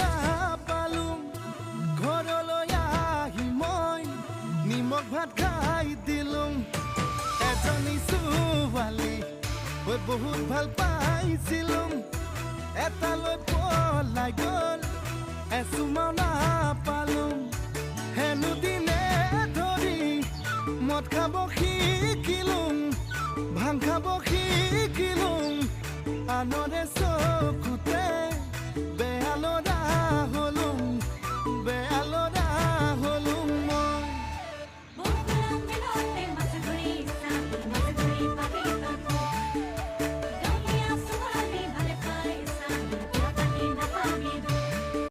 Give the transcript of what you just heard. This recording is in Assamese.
নাপালোঁ ঘৰলৈ আহি মই নিমখ ভাত খাই দিলোঁ এজনী ছোৱালী ঐ বহুত ভাল পাইছিলোঁ এটালৈ পলাই গ'ল এচুমাও নাপালোঁ হেনো দিনে ধৰি মদ খাব শিকিলোঁ ভাং খাব শিকিলোঁ আনৰে চকুতে বেয়া ল'ৰা